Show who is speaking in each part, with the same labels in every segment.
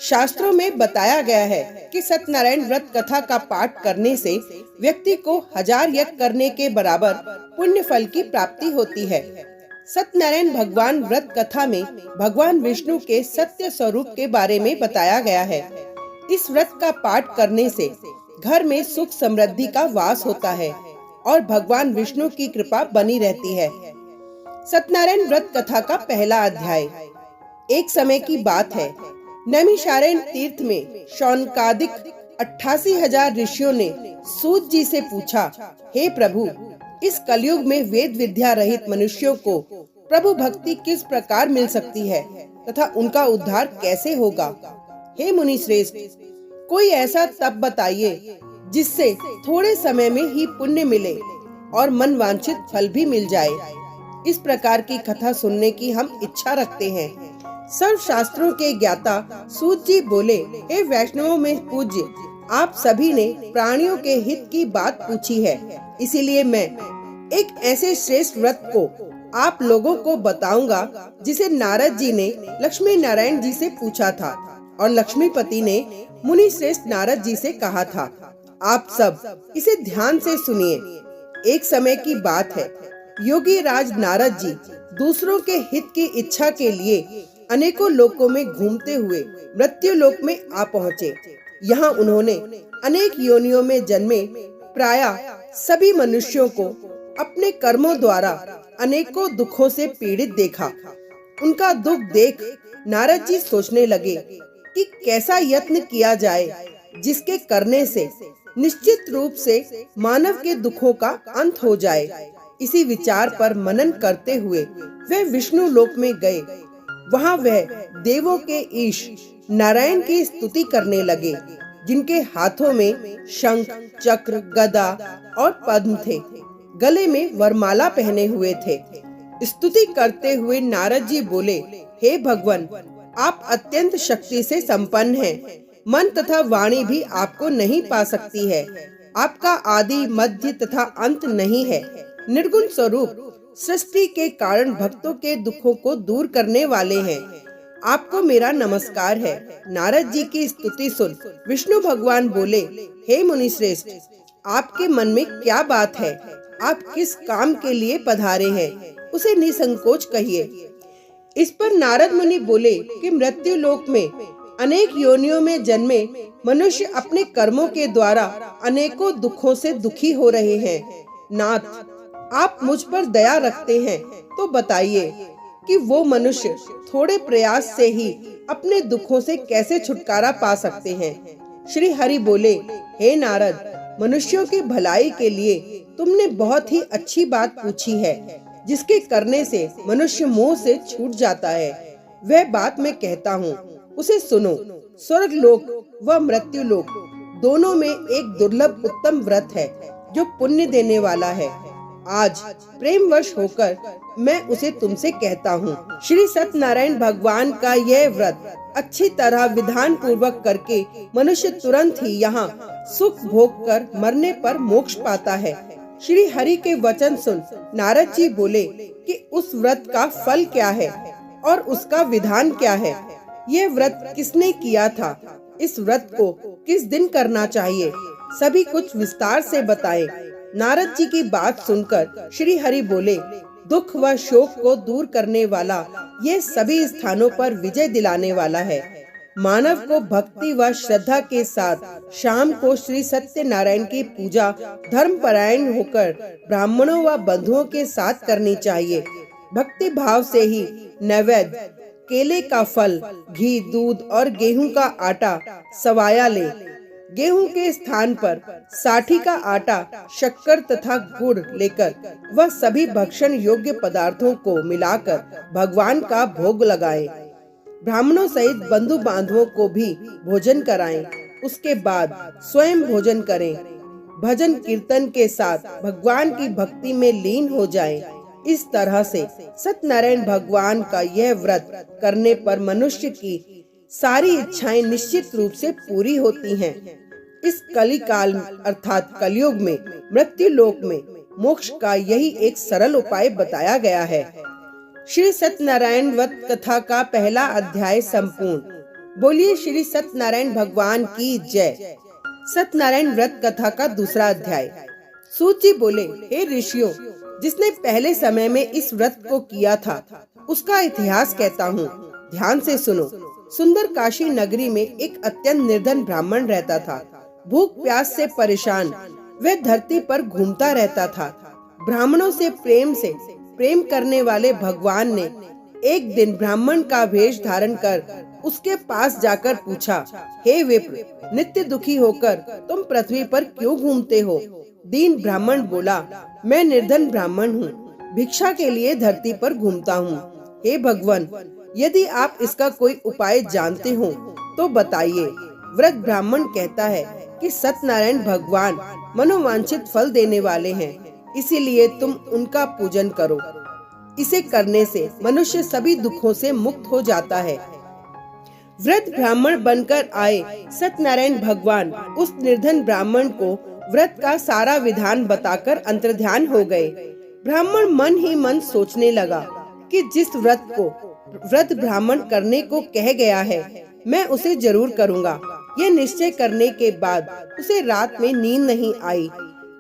Speaker 1: शास्त्रों में बताया गया है कि सत्यनारायण व्रत कथा का पाठ करने से व्यक्ति को 1000 यज्ञ करने के बराबर पुण्य फल की प्राप्ति होती है। सत्यनारायण भगवान व्रत कथा में भगवान विष्णु के सत्य स्वरूप के बारे में बताया गया है। इस व्रत का पाठ करने से घर में सुख समृद्धि का वास होता है और भगवान विष्णु की कृपा बनी रहती है। सत्यनारायण व्रत कथा का पहला अध्याय। एक समय की बात है, नैमिषारण्य तीर्थ में शौनकादिक 88,000 ऋषियों ने सूत जी से पूछा, हे प्रभु, इस कलयुग में वेद विद्या रहित मनुष्यों को प्रभु भक्ति किस प्रकार मिल सकती है तथा उनका उद्धार कैसे होगा? हे मुनि श्रेष्ठ, कोई ऐसा तप बताइए जिससे थोड़े समय में ही पुण्य मिले और मन वांछित फल भी मिल जाए। इस प्रकार की कथा सुनने की हम इच्छा रखते हैं। सर्व शास्त्रों के ज्ञाता सूत जी बोले, हे वैष्णवों में पूज्य, आप सभी ने प्राणियों के हित की बात पूछी है, इसीलिए मैं एक ऐसे श्रेष्ठ व्रत को आप लोगों को बताऊंगा जिसे नारद जी ने लक्ष्मी नारायण जी से पूछा था और लक्ष्मीपति ने मुनि श्रेष्ठ नारद जी से कहा था। आप सब इसे ध्यान से सुनिए। एक समय की बात है, योगी राज नारद जी दूसरों के हित की इच्छा के लिए अनेकों लोकों में घूमते हुए मृत्यु लोक में आ पहुँचे। यहाँ उन्होंने अनेक योनियों में जन्मे प्रायः सभी मनुष्यों को अपने कर्मों द्वारा अनेकों दुखों से पीड़ित देखा। उनका दुख देख नारद जी सोचने लगे कि कैसा यत्न किया जाए जिसके करने से निश्चित रूप से मानव के दुखों का अंत हो जाए। इसी विचार पर मनन करते हुए वे विष्णु लोक में गए। वहाँ वह देवों के ईश नारायण की स्तुति करने लगे, जिनके हाथों में शंख, चक्र, गदा और पद्म थे। गले में वरमाला पहने हुए थे। स्तुति करते हुए नारद जी बोले, हे भगवान, आप अत्यंत शक्ति से संपन्न हैं। मन तथा वाणी भी आपको नहीं पा सकती है। आपका आदि, मध्य तथा अंत नहीं है। निर्गुण स्वरूप सृष्टि के कारण भक्तों के दुखों को दूर करने वाले हैं। आपको मेरा नमस्कार है। नारद जी की स्तुति सुन विष्णु भगवान बोले, हे मुनि श्रेष्ठ, आपके मन में क्या बात है? आप किस काम के लिए पधारे हैं? उसे निसंकोच कहिए। इस पर नारद मुनि बोले कि मृत्यु लोक में अनेक योनियों में जन्मे मनुष्य अपने कर्मों के द्वारा अनेकों दुखों से दुखी हो रहे हैं। नाथ, आप मुझ पर दया रखते हैं तो बताइए कि वो मनुष्य थोड़े प्रयास से ही अपने दुखों से कैसे छुटकारा पा सकते हैं? श्री हरि बोले, हे नारद, मनुष्यों की भलाई के लिए तुमने बहुत ही अच्छी बात पूछी है, जिसके करने से मनुष्य मोह से छूट जाता है। वह बात मैं कहता हूँ, उसे सुनो। स्वर्ग लोक व मृत्यु लोक दोनों में एक दुर्लभ उत्तम व्रत है जो पुण्य देने वाला है। आज प्रेमवश होकर मैं उसे तुमसे कहता हूँ। श्री सत्यनारायण भगवान का यह व्रत अच्छी तरह विधान पूर्वक करके मनुष्य तुरंत ही यहाँ सुख भोग कर मरने पर मोक्ष पाता है। श्री हरि के वचन सुन नारद जी बोले कि उस व्रत का फल क्या है और उसका विधान क्या है? यह व्रत किसने किया था? इस व्रत को किस दिन करना चाहिए? सभी कुछ विस्तार से बताएं। नारद जी की बात सुनकर श्री हरि बोले, दुख व शोक को दूर करने वाला ये सभी स्थानों पर विजय दिलाने वाला है। मानव को भक्ति व श्रद्धा के साथ शाम को श्री सत्यनारायण की पूजा धर्मपरायण होकर ब्राह्मणों व बंधुओं के साथ करनी चाहिए। भक्ति भाव से ही नैवेद्य, केले का फल, घी, दूध और गेहूं का आटा सवाया ले। गेहूं के स्थान पर साठी का आटा, शक्कर तथा गुड़ लेकर वह सभी भक्षण योग्य पदार्थों को मिलाकर भगवान का भोग लगाएं। ब्राह्मणों सहित बंधु बांधवों को भी भोजन कराएं। उसके बाद स्वयं भोजन करें। भजन कीर्तन के साथ भगवान की भक्ति में लीन हो जाएं। इस तरह से सत्यनारायण भगवान का यह व्रत करने पर मनुष्य की सारी इच्छाएं निश्चित रूप से पूरी होती हैं। इस कली काल अर्थात कलयुग में मृत्यु लोक में मोक्ष का यही एक सरल उपाय बताया गया है। श्री सत्यनारायण व्रत कथा का पहला अध्याय संपूर्ण। बोलिए श्री सत्यनारायण भगवान की जय। सत्यनारायण व्रत कथा का दूसरा अध्याय। सूत जी बोले, हे ऋषियों, जिसने पहले समय में इस व्रत को किया था उसका इतिहास कहता हूँ, ध्यान से सुनो। सुंदर काशी नगरी में एक अत्यंत निर्धन ब्राह्मण रहता था। भूख प्यास से परेशान वह धरती पर घूमता रहता था। ब्राह्मणों से प्रेम करने वाले भगवान ने एक दिन ब्राह्मण का वेश धारण कर उसके पास जाकर पूछा, हे विप्र, नित्य दुखी होकर तुम पृथ्वी पर क्यों घूमते हो? दीन ब्राह्मण बोला, मैं निर्धन ब्राह्मण हूँ, भिक्षा के लिए धरती पर घूमता हूँ। हे भगवान, यदि आप इसका कोई उपाय जानते हो तो बताइए। वृद्ध ब्राह्मण कहता है कि सत्यनारायण भगवान मनोवांछित फल देने वाले हैं, इसीलिए तुम उनका पूजन करो। इसे करने से मनुष्य सभी दुखों से मुक्त हो जाता है। वृद्ध ब्राह्मण बनकर आए सत्यनारायण भगवान उस निर्धन ब्राह्मण को व्रत का सारा विधान बताकर अंतर्ध्यान हो गए। ब्राह्मण मन ही मन सोचने लगा कि जिस व्रत को वृद्ध ब्राह्मण करने को कह गया है मैं उसे जरूर करूँगा। यह निश्चय करने के बाद उसे रात में नींद नहीं आई।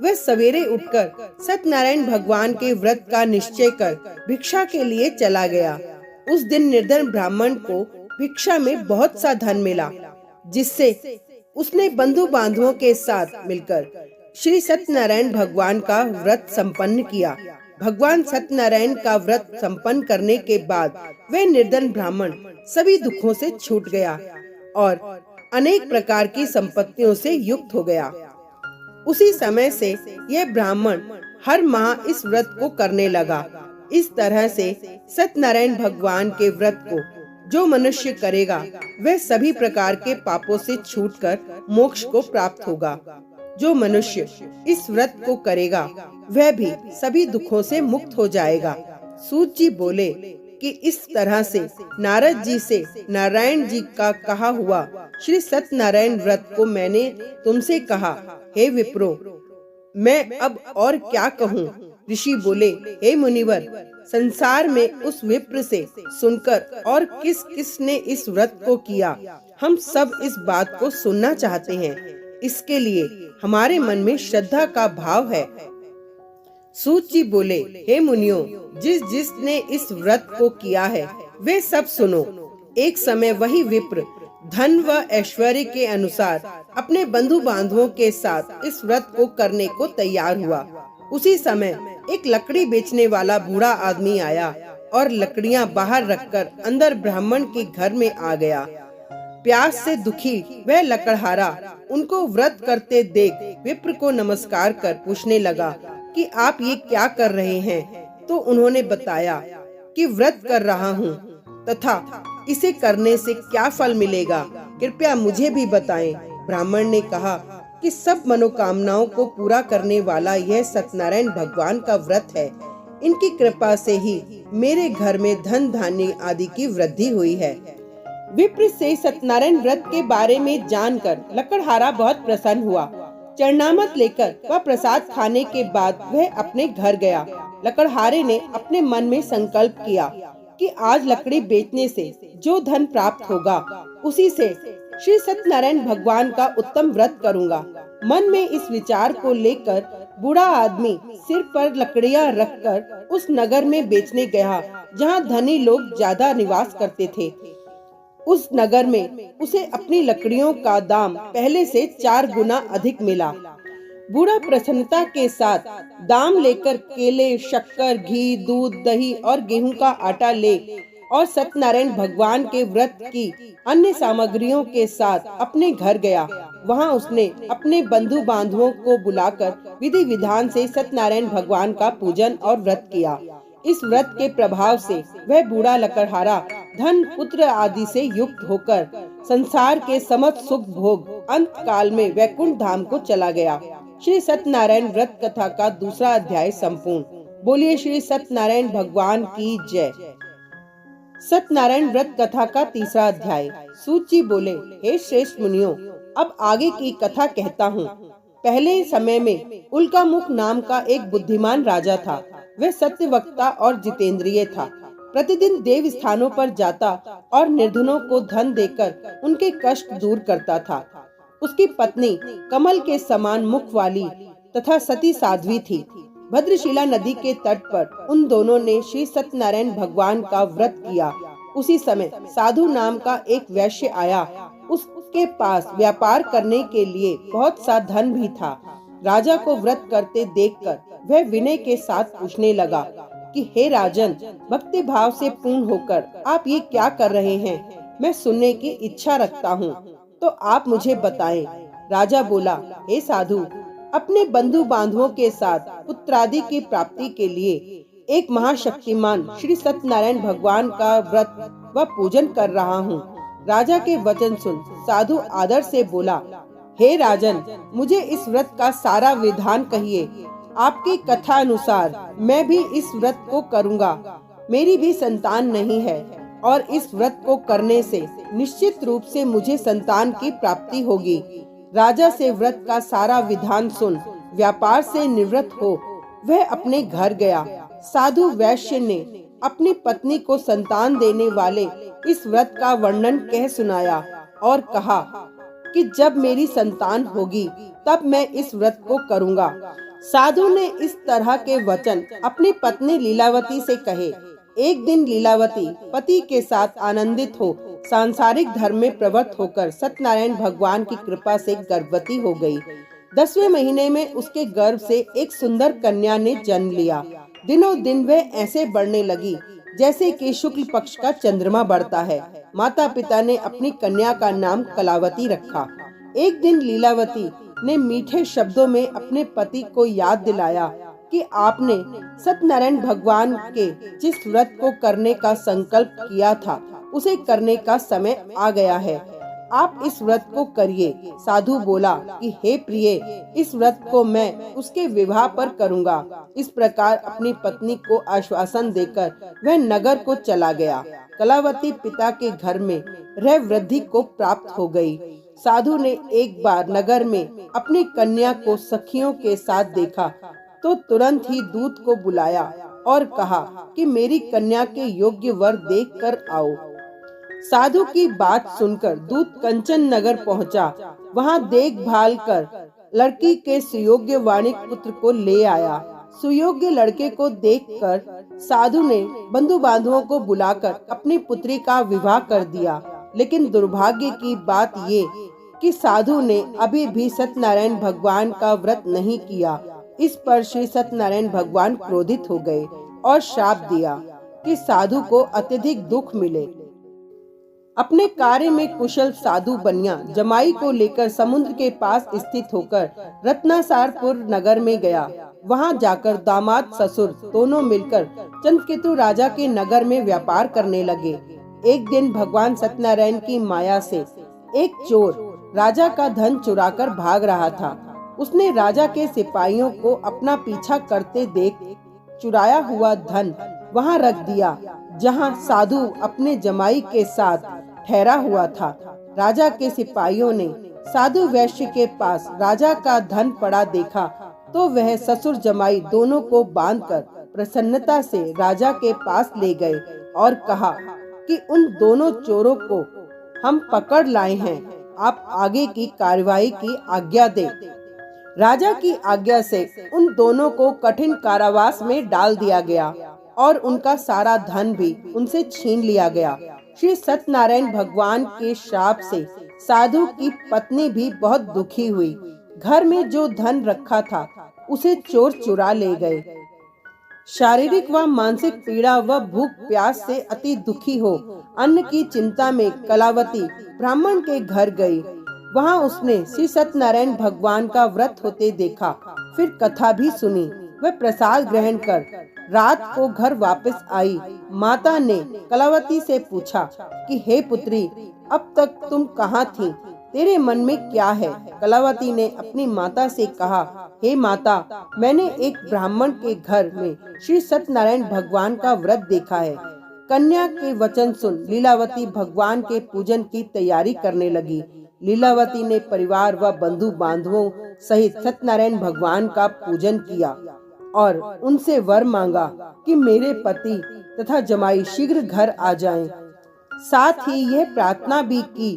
Speaker 1: वह सवेरे उठकर सत्यनारायण भगवान के व्रत का निश्चय कर भिक्षा के लिए चला गया। उस दिन निर्धन ब्राह्मण को भिक्षा में बहुत सा धन मिला, जिससे उसने बंधु बांधवों के साथ मिलकर श्री सत्यनारायण भगवान का व्रत संपन्न किया। भगवान सत्यनारायण का व्रत संपन्न करने के बाद वह निर्धन ब्राह्मण सभी दुखों से छूट गया और अनेक प्रकार की संपत्तियों से युक्त हो गया। उसी समय से यह ब्राह्मण हर माह इस व्रत को करने लगा। इस तरह से सत्यनारायण भगवान के व्रत को जो मनुष्य करेगा वह सभी प्रकार के पापों से छूटकर मोक्ष को प्राप्त होगा। जो मनुष्य इस व्रत को करेगा वह भी सभी दुखों से मुक्त हो जाएगा। सूत जी बोले कि इस तरह से नारद जी से नारायण जी का कहा हुआ श्री सत्यनारायण व्रत को मैंने तुमसे कहा। हे विप्रो, मैं अब और क्या कहूँ? ऋषि बोले, हे मुनिवर, संसार में उस विप्र से सुनकर और किस किस ने इस व्रत को किया, हम सब इस बात को सुनना चाहते हैं। इसके लिए हमारे मन में श्रद्धा का भाव है। सूत जी बोले, हे मुनियों, जिसने इस व्रत को किया है वे सब सुनो। एक समय वही विप्र धन व ऐश्वर्य के अनुसार अपने बंधु बांधवों के साथ इस व्रत को करने को तैयार हुआ। उसी समय एक लकड़ी बेचने वाला बूढ़ा आदमी आया और लकड़ियां बाहर रखकर अंदर ब्राह्मण के घर में आ गया। प्यास से दुखी वह लकड़हारा उनको व्रत करते देख विप्र को नमस्कार कर पूछने लगा कि आप ये क्या कर रहे हैं? तो उन्होंने बताया कि व्रत कर रहा हूँ तथा इसे करने से क्या फल मिलेगा, कृपया मुझे भी बताएं। ब्राह्मण ने कहा कि सब मनोकामनाओं को पूरा करने वाला यह सत्यनारायण भगवान का व्रत है। इनकी कृपा से ही मेरे घर में धन धान्य आदि की वृद्धि हुई है। विप्र से सत्यनारायण व्रत के बारे में जानकर लकड़हारा बहुत प्रसन्न हुआ। चरणामत लेकर वह प्रसाद खाने के बाद वह अपने घर गया। लकड़हारे ने अपने मन में संकल्प किया कि आज लकड़ी बेचने से जो धन प्राप्त होगा उसी से श्री सत्यनारायण भगवान का उत्तम व्रत करूंगा। मन में इस विचार को लेकर बूढ़ा आदमी सिर पर लकड़ियां रखकर उस नगर में बेचने गया जहां धनी लोग ज्यादा निवास करते थे। उस नगर में उसे अपनी लकड़ियों का दाम पहले से 4 गुना अधिक मिला। बूढ़ा प्रसन्नता के साथ दाम लेकर केले, शक्कर, घी, दूध, दही और गेहूं का आटा ले और सत्यनारायण भगवान के व्रत की अन्य सामग्रियों के साथ अपने घर गया। वहां उसने अपने बंधु बांधवों को बुलाकर विधि विधान से सत्यनारायण भगवान का पूजन और व्रत किया। इस व्रत के प्रभाव से वह बूढ़ा लकड़हारा धन, पुत्र आदि से युक्त होकर संसार के समस्त सुख भोग अंत काल में वैकुंठ धाम को चला गया। श्री सत्यनारायण व्रत कथा का दूसरा अध्याय संपूर्ण। बोलिए श्री सत्यनारायण भगवान की जय। सत्यनारायण व्रत कथा का तीसरा अध्याय। सूत जी बोले, हे श्रेष्ठ मुनियों, अब आगे की कथा कहता हूँ। पहले समय में उल्कामुख नाम का एक बुद्धिमान राजा था। वह सत्यवक्ता और जितेंद्रिय था। प्रतिदिन देव स्थानों पर जाता और निर्धनों को धन देकर उनके कष्ट दूर करता था। उसकी पत्नी कमल के समान मुख वाली तथा सती साध्वी थी। भद्रशिला नदी के तट पर उन दोनों ने श्री सत्यनारायण भगवान का व्रत किया। उसी समय साधु नाम का एक वैश्य आया। उसके पास व्यापार करने के लिए बहुत सा धन भी था। राजा को व्रत करते देखकर वह विनय के साथ पूछने लगा कि हे राजन, भक्ति भाव से पूर्ण होकर आप ये क्या कर रहे हैं? मैं सुनने की इच्छा रखता हूँ, तो आप मुझे बताएं। राजा बोला, हे साधु, अपने बंधु बांधवों के साथ पुत्रादि की प्राप्ति के लिए एक महाशक्तिमान श्री सत्यनारायण भगवान का व्रत व पूजन कर रहा हूँ। राजा के वचन सुन साधु आदर से बोला, हे राजन, मुझे इस व्रत का सारा विधान कहिए। आपकी कथा अनुसार मैं भी इस व्रत को करूँगा। मेरी भी संतान नहीं है और इस व्रत को करने से निश्चित रूप से मुझे संतान की प्राप्ति होगी। राजा से व्रत का सारा विधान सुन व्यापार से निवृत्त हो वह अपने घर गया। साधु वैश्य ने अपनी पत्नी को संतान देने वाले इस व्रत का वर्णन कह सुनाया और कहा कि जब मेरी संतान होगी तब मैं इस व्रत को करूँगा। साधु ने इस तरह के वचन अपनी पत्नी लीलावती से कहे। एक दिन लीलावती पति के साथ आनंदित हो सांसारिक धर्म में प्रवृत्त होकर सत्यनारायण भगवान की कृपा से गर्भवती हो गई। 10वें महीने में उसके गर्भ से एक सुंदर कन्या ने जन्म लिया। दिनों दिन वह ऐसे बढ़ने लगी जैसे कि शुक्ल पक्ष का चंद्रमा बढ़ता है। माता पिता ने अपनी कन्या का नाम कलावती रखा। एक दिन लीलावती ने मीठे शब्दों में अपने पति को याद दिलाया कि आपने सत्यनारायण भगवान के जिस व्रत को करने का संकल्प किया था उसे करने का समय आ गया है। आप इस व्रत को करिए। साधु बोला कि हे प्रिय, इस व्रत को मैं उसके विवाह पर करूँगा। इस प्रकार अपनी पत्नी को आश्वासन देकर वह नगर को चला गया। कलावती पिता के घर में रह वृद्धि को प्राप्त हो गई। साधु ने एक बार नगर में अपनी कन्या को सखियों के साथ देखा तो तुरंत ही दूत को बुलाया और कहा कि मेरी कन्या के योग्य वर देख कर आओ। साधु की बात सुनकर दूत कंचन नगर पहुंचा। वहां देखभाल कर लड़की के सुयोग्य वाणिक पुत्र को ले आया। सुयोग्य लड़के को देखकर साधु ने बंधु बांधवों को बुलाकर अपनी पुत्री का विवाह कर दिया। लेकिन दुर्भाग्य की बात ये कि साधु ने अभी भी सत्यनारायण भगवान का व्रत नहीं किया। इस पर श्री सत्यनारायण भगवान क्रोधित हो गए और श्राप दिया कि साधु को अत्यधिक दुख मिले। अपने कार्य में कुशल साधु बनिया जमाई को लेकर समुद्र के पास स्थित होकर रत्नासारपुर नगर में गया। वहां जाकर दामाद ससुर दोनों मिलकर चंद्रकेतु राजा के नगर में व्यापार करने लगे। एक दिन भगवान सत्यनारायण की माया से एक चोर राजा का धन चुराकर भाग रहा था। उसने राजा के सिपाहियों को अपना पीछा करते देख चुराया हुआ धन वहां रख दिया जहां साधु अपने जमाई के साथ ठहरा हुआ था। राजा के सिपाहियों ने साधु वैश्य के पास राजा का धन पड़ा देखा तो वह ससुर जमाई दोनों को बांधकर प्रसन्नता से राजा के पास ले गए और कहा कि उन दोनों चोरों को हम पकड़ लाए हैं, आप आगे की कार्यवाही की आज्ञा दें। राजा की आज्ञा से उन दोनों को कठिन कारावास में डाल दिया गया और उनका सारा धन भी उनसे छीन लिया गया। श्री सत्यनारायण भगवान के श्राप से साधु की पत्नी भी बहुत दुखी हुई। घर में जो धन रखा था उसे चोर चुरा ले गए। शारीरिक व मानसिक पीड़ा व भूख प्यास से अति दुखी हो अन्न की चिंता में कलावती ब्राह्मण के घर गई। वहां उसने श्री सत्यनारायण भगवान का व्रत होते देखा। फिर कथा भी सुनी। वह प्रसाद ग्रहण कर रात को घर वापस आई। माता ने कलावती से पूछा कि हे पुत्री, अब तक तुम कहाँ थी? तेरे मन में क्या है? कलावती ने अपनी माता से कहा, हे माता, मैंने एक ब्राह्मण के घर में श्री सत्यनारायण भगवान का व्रत देखा है। कन्या के वचन सुन लीलावती भगवान के पूजन की तैयारी करने लगी। लीलावती ने परिवार व बंधु बांधवों सहित सत्यनारायण भगवान का पूजन किया और उनसे वर मांगा कि मेरे पति तथा जमाई शीघ्र घर आ जाएं। साथ ही यह प्रार्थना भी की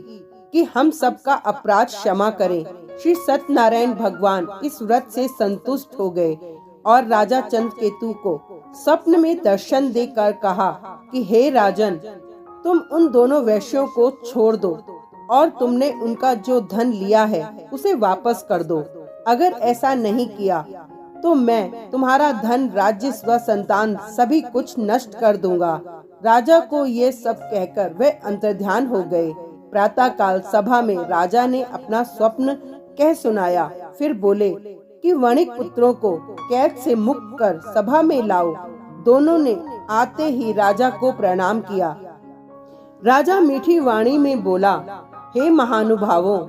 Speaker 1: कि हम सबका अपराध क्षमा करें। श्री सत्यनारायण भगवान इस व्रत से संतुष्ट हो गए और राजा चंद्रकेतु को स्वप्न में दर्शन देकर कहा कि हे राजन, तुम उन दोनों वैश्यों को छोड़ दो और तुमने उनका जो धन लिया है उसे वापस कर दो। अगर ऐसा नहीं किया तो मैं तुम्हारा धन, राज्य, स्व संतान सभी कुछ नष्ट कर दूंगा। राजा को ये सब कहकर वे अंतर्ध्यान हो गए। प्रातः काल सभा में राजा ने अपना स्वप्न कह सुनाया। फिर बोले कि वणिक पुत्रों को कैद से मुक्त कर सभा में लाओ। दोनों ने आते ही राजा को प्रणाम किया। राजा मीठी वाणी में बोला, हे महानुभावों,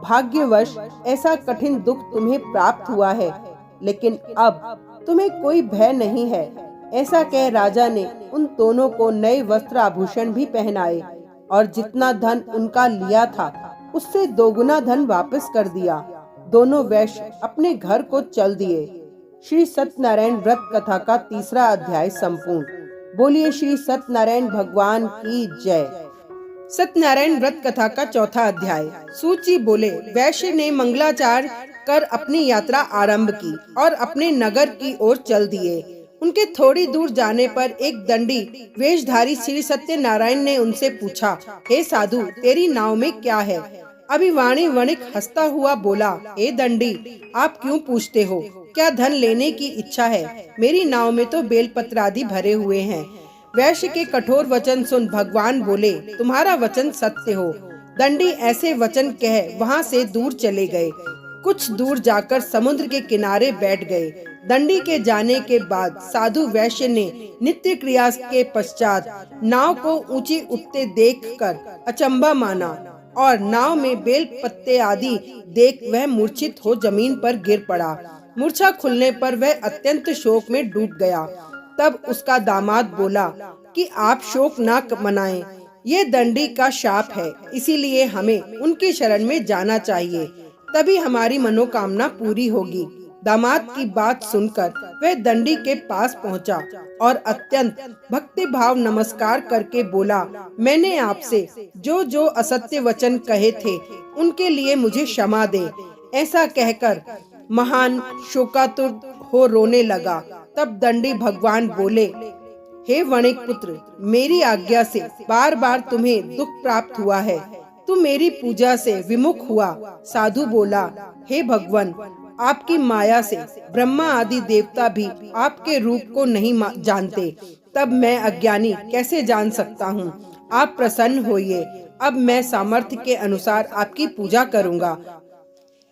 Speaker 1: भाग्यवश ऐसा कठिन दुख तुम्हें प्राप्त हुआ है, लेकिन अब तुम्हें कोई भय नहीं है। ऐसा कह राजा ने उन दोनों को नए वस्त्र आभूषण भी पहनाए और जितना धन उनका लिया था उससे दोगुना धन वापस कर दिया। दोनों वैश्य अपने घर को चल दिए। श्री सत्यनारायण व्रत कथा का 3रा अध्याय संपूर्ण। बोलिए श्री सत्यनारायण भगवान की जय। सत्यनारायण व्रत कथा का 4था अध्याय। सूची बोले, वैश्य ने मंगलाचार कर अपनी यात्रा आरंभ की और अपने नगर की ओर चल दिए। उनके थोड़ी दूर जाने पर एक दंडी वेशधारी श्री सत्यनारायण ने उनसे पूछा, हे साधु, तेरी नाव में क्या है? अभिवाणी वणिक हंसता हुआ बोला, हे दंडी, आप क्यों पूछते हो? क्या धन लेने की इच्छा है? मेरी नाव में तो बेलपत्र आदि भरे हुए हैं। वैश्य के कठोर वचन सुन भगवान बोले, तुम्हारा वचन सत्य हो। दंडी ऐसे वचन कह वहाँ से दूर चले गए। कुछ दूर जाकर समुद्र के किनारे बैठ गए। दंडी के जाने के बाद साधु वैश्य ने नित्य क्रिया के पश्चात नाव को ऊंची उठते देखकर अचंभा माना और नाव में बेल पत्ते आदि देख वह मूर्छित हो जमीन पर गिर पड़ा। मूर्छा खुलने पर वह अत्यंत शोक में डूब गया। तब उसका दामाद बोला कि आप शोक न मनाएं, ये दंडी का शाप है, इसीलिए हमें उनकी शरण में जाना चाहिए, तभी हमारी मनोकामना पूरी होगी। दामाद की बात सुनकर वह दंडी के पास पहुंचा और अत्यंत भक्ति भाव नमस्कार करके बोला, मैंने आपसे जो जो असत्य वचन कहे थे उनके लिए मुझे क्षमा दे। ऐसा कहकर महान शोकातुर हो रोने लगा। तब दंडी भगवान बोले, हे वणिक पुत्र, मेरी आज्ञा से बार बार तुम्हें दुख प्राप्त हुआ है। तुम मेरी पूजा से विमुख हुआ। साधु बोला, हे भगवान, आपकी माया से ब्रह्मा आदि देवता भी आपके रूप को नहीं जानते, तब मैं अज्ञानी कैसे जान सकता हूँ? आप प्रसन्न होइए। अब मैं सामर्थ्य के अनुसार आपकी पूजा करूँगा।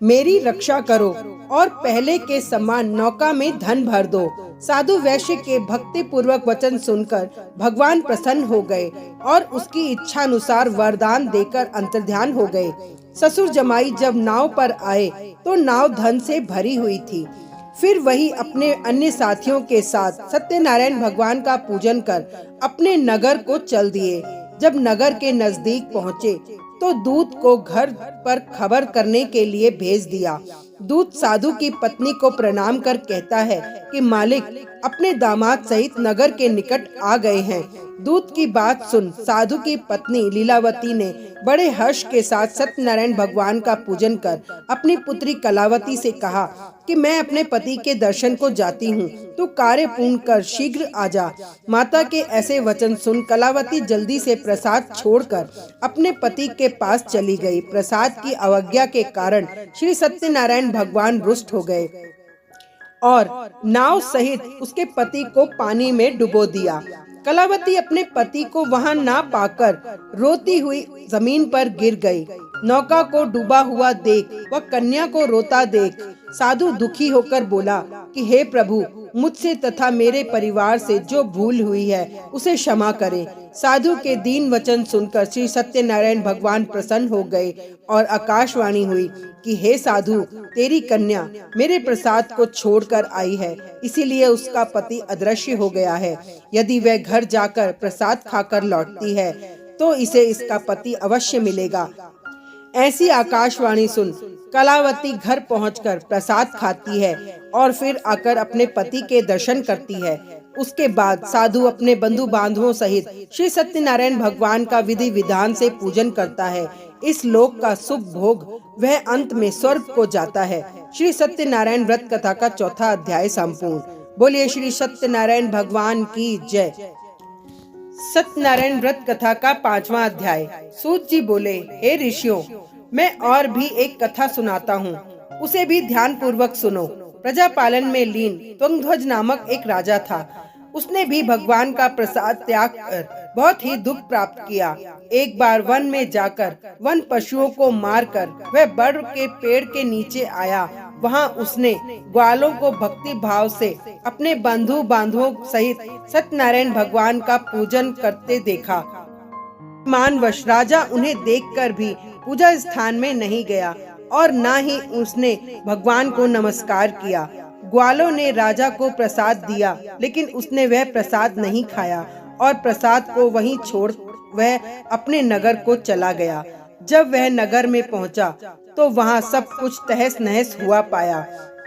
Speaker 1: मेरी रक्षा करो और पहले के समान नौका में धन भर दो। साधु वैश्य के भक्ति पूर्वक वचन सुनकर भगवान प्रसन्न हो गए और उसकी इच्छा अनुसार वरदान देकर अंतर्ध्यान हो गए। ससुर जमाई जब नाव पर आए तो नाव धन से भरी हुई थी। फिर वही अपने अन्य साथियों के साथ सत्यनारायण भगवान का पूजन कर अपने नगर को चल दिए। जब नगर के नजदीक पहुँचे तो दूत को घर पर खबर करने के लिए भेज दिया। दूत साधु की पत्नी को प्रणाम कर कहता है कि मालिक अपने दामाद सहित नगर के निकट आ गए हैं। दूत की बात सुन साधु की पत्नी लीलावती ने बड़े हर्ष के साथ सत्यनारायण भगवान का पूजन कर अपनी पुत्री कलावती से कहा कि मैं अपने पति के दर्शन को जाती हूँ, तू कार्य पूर्ण कर शीघ्र आ जा। माता के ऐसे वचन सुन कलावती जल्दी से प्रसाद छोड़कर अपने पति के पास चली गई। प्रसाद की अवज्ञा के कारण श्री सत्यनारायण भगवान रुष्ट हो गए और नाव सहित उसके पति को पानी में डुबो दिया। कलावती अपने पति को वहां ना पाकर रोती हुई जमीन पर गिर गई। नौका को डूबा हुआ देख व कन्या को रोता देख साधु दुखी होकर बोला कि हे प्रभु, मुझसे तथा मेरे परिवार से जो भूल हुई है उसे क्षमा करें। साधु के दीन वचन सुनकर श्री सत्यनारायण भगवान प्रसन्न हो गए और आकाशवाणी हुई कि हे साधु, तेरी कन्या मेरे प्रसाद को छोड़कर आई है, इसीलिए उसका पति अदृश्य हो गया है। यदि वह घर जाकर प्रसाद खाकर लौटती है तो इसे इसका पति अवश्य मिलेगा। ऐसी आकाशवाणी सुन कलावती घर पहुंचकर प्रसाद खाती है और फिर आकर अपने पति के दर्शन करती है। उसके बाद साधु अपने बंधु बांधवों सहित श्री सत्यनारायण भगवान का विधि विधान से पूजन करता है। इस लोक का सुख भोग वह अंत में स्वर्ग को जाता है। श्री सत्यनारायण व्रत कथा का चौथा अध्याय संपूर्ण। बोलिए श्री सत्यनारायण भगवान की जय। सत्यनारायण व्रत कथा का 5वां अध्याय। सूत जी बोले, हे ऋषियों, मैं और भी एक कथा सुनाता हूँ, उसे भी ध्यान पूर्वक सुनो। प्रजा पालन में लीन त्वंगध्वज नामक एक राजा था। उसने भी भगवान का प्रसाद त्याग कर बहुत ही दुख प्राप्त किया। एक बार वन में जाकर वन पशुओं को मारकर वह बड़ के पेड़ के नीचे आया। वहाँ उसने ग्वालों को भक्ति भाव से अपने बंधु बांधवों सहित सत्यनारायण भगवान का पूजन करते देखा। मानवश राजा उन्हें देखकर भी पूजा स्थान में नहीं गया और न ही उसने भगवान को नमस्कार किया। ग्वालों ने राजा को प्रसाद दिया, लेकिन उसने वह प्रसाद नहीं खाया और प्रसाद को वहीं छोड़ वह अपने नगर को चला गया। जब वह नगर में पहुंचा तो वहां सब कुछ तहस नहस हुआ पाया,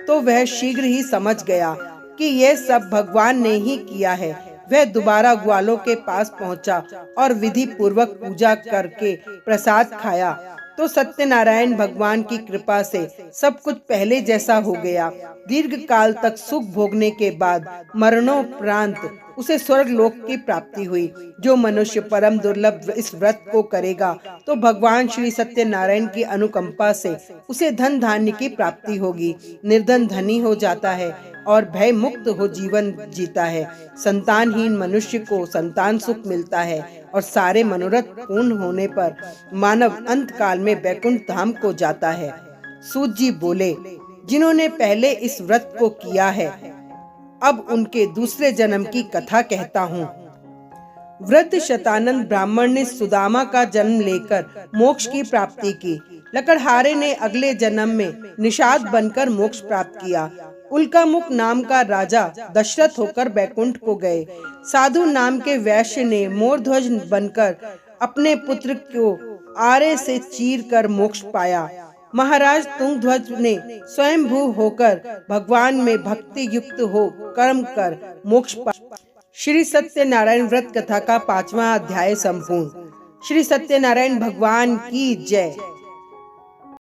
Speaker 1: तो वह शीघ्र ही समझ गया कि यह सब भगवान ने ही किया है। वह दोबारा ग्वालों के पास पहुंचा और विधि पूर्वक पूजा करके प्रसाद खाया तो सत्यनारायण भगवान की कृपा से सब कुछ पहले जैसा हो गया। दीर्घ काल तक सुख भोगने के बाद मरणोपरांत उसे स्वर्ग लोक की प्राप्ति हुई। जो मनुष्य परम दुर्लभ इस व्रत को करेगा तो भगवान श्री सत्यनारायण की अनुकंपा से उसे धन धान्य की प्राप्ति होगी। निर्धन धनी हो जाता है और भय मुक्त हो जीवन जीता है। संतानहीन मनुष्य को संतान सुख मिलता है और सारे मनोरथ पूर्ण होने पर मानव अंत काल में बैकुंठ धाम को जाता है। सूत जी बोले, जिन्होंने पहले इस व्रत को किया है, अब उनके दूसरे जन्म की कथा कहता हूँ। व्रत शतानंद ब्राह्मण ने सुदामा का जन्म लेकर मोक्ष की प्राप्ति की। लकड़हारे ने अगले जन्म में निषाद बनकर मोक्ष प्राप्त किया। उल्कामुख नाम का राजा दशरथ होकर बैकुंठ को गए। साधु नाम के वैश्य ने मोरध्वज बनकर अपने पुत्र को आरे से चीर कर मोक्ष पाया। महाराज तुंगध्वज ने स्वयंभू होकर भगवान में भक्ति युक्त हो कर्म कर मोक्ष पाया। श्री सत्यनारायण व्रत कथा का 5वां अध्याय संपूर्ण। श्री सत्यनारायण भगवान की जय।